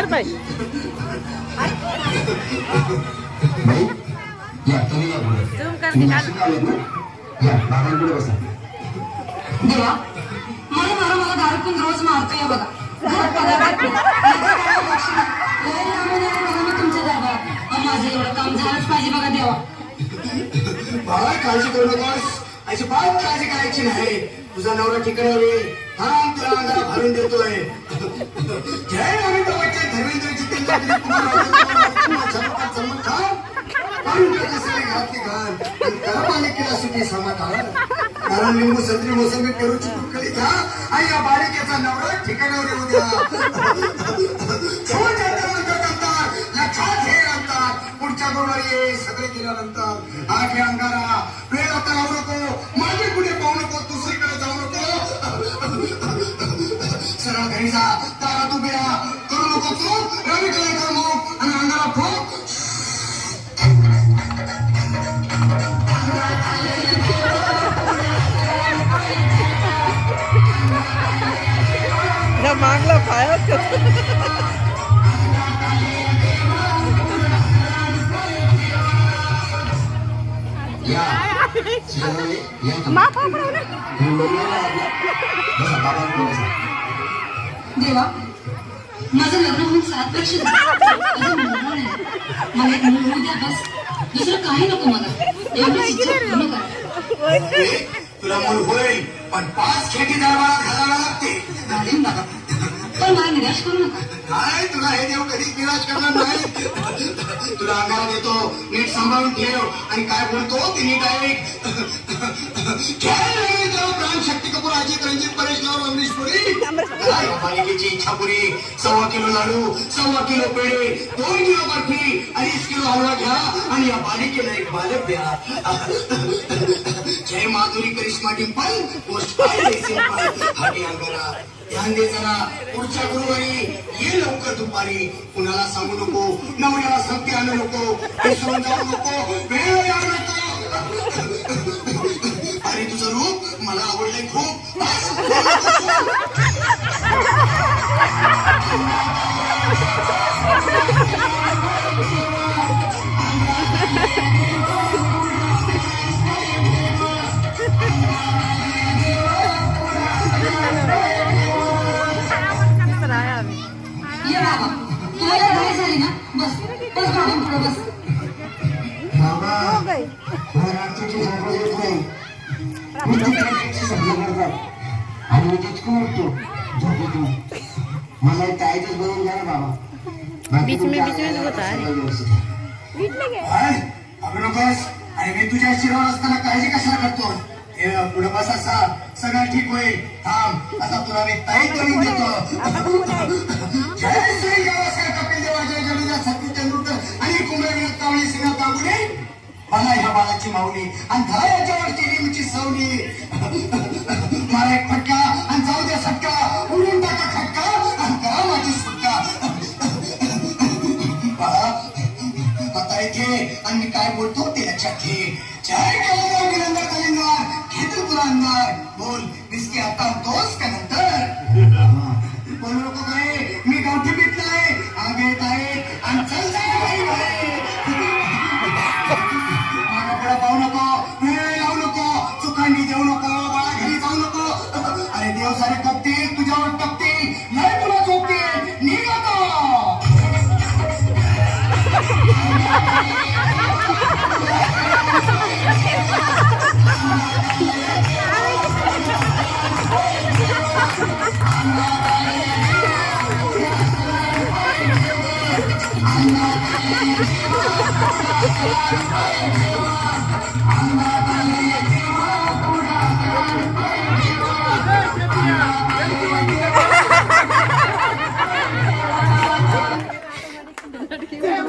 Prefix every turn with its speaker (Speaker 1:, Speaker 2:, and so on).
Speaker 1: बाई
Speaker 2: या तुम्ही या पुढे
Speaker 1: झूम करके
Speaker 2: या बाबांकडे बसा
Speaker 3: देवा मला दारूतून रोज मारतोय बघा तुमच्या दरबार माझं एवढं काम झालंच पाहिजे बघा देवा
Speaker 2: बाबा काळजी करू नकोस अजिबात काळजी करायची नाही तुझा नवरा ठिकाणावर येईल थांब तुला अंगाला भरून देतोय जय रवींद्र बच्चन धर्मेंद्र जितेंद्र कारण लिंबू संत्री मोसंबी पेरूची कुटकली घ्या आणि या बालिकेचा नवरा ठिकाणावर येऊ द्या लक्षात हे आणतात पुढच्या गुरुवारी सगळे केल्यानंतर आगे अंगारा वेळ आता लावू नको माझे पुढे पाहू नको दुसरीकडे जाऊ नको सरळ घरी जा तारा तू बिरा करू नको तू रवी कलाकार मग आणि अंगारा फोक
Speaker 1: मागला पायात
Speaker 3: देवा माझं लग्न होऊन 7 वर्ष मला एक मुलगा द्या बस दुसरं काही नको मला एवढी इच्छा पूर्ण करा
Speaker 2: तुला मूल होईल पण 5 खेटी दरबारात घालायला लागते
Speaker 3: घालीन बाबा पण मला निराश करू नका
Speaker 2: नाही तुला हे देव कधीच निराश करणार नाही तुला अंगारा देतो नीट सांभाळून ठेव आणि काय बोलतो ते नीट ऐक प्राण शक्ती कपूर अजित रणजित परेश लाल अमरीशपुरी बालिकेची इच्छा पुरी 1.25 किलो लाडू 1.25 किलो पेढे 2 किलो बर्फी 2.5 किलो हलवा घ्या आणि या बालिकेला एक बालक द्या जय माधुरी करिश्मा डिंपल पोस्ट हाटी अंगारा ध्यान दे जरा पुढच्या गुरुवारी ये लवकर दुपारी कुणाला सांगू नको नवऱ्याला संगती आणू नको विसरून जाऊ नको वेळ आणू नको अरे तुझं रूप मला आवडलंय खूप
Speaker 3: ये बाबा तुम्हाला लढाई झाली ना बस बस मॅडम पुढे बस
Speaker 1: बीच में होता है
Speaker 2: आणि मी तुझ्या शिरावर असताना काळजी कशाला करतो पुढे बस असा सगळं ठीक होईल थांब आता तुला मी ताई करून देतो जय श्री गावासाहेब कपिल देवा जय जडेजा सचिन तेंडुलकर आणि कुंभे कावळी सिंह तांबुडे मला ह्या बाळाची माऊली आणि धरा याच्यावर केली तुमची सवली मला एक फटका आणि जाऊ द्या सटका उडून टाका खटका आणि करा माझी सुटका आता इथे आणि मी काय बोलतो ते लक्षात घे जय गावाला विनंदर कलिंगार घेतो तुला अंधार बोल बिस्की आता तोच का नंतर बोलू नको काय मी गावठी पित नाही आग येत आहे आणि चल माझ्या पुढे पाहू नको वेळ लावू नको चुकांडी देऊ नको बाळा घरी जाऊ नको अरे देव सारे कपतील तुझ्यावर टपतील नाही तुला झोपतील निघतो I'm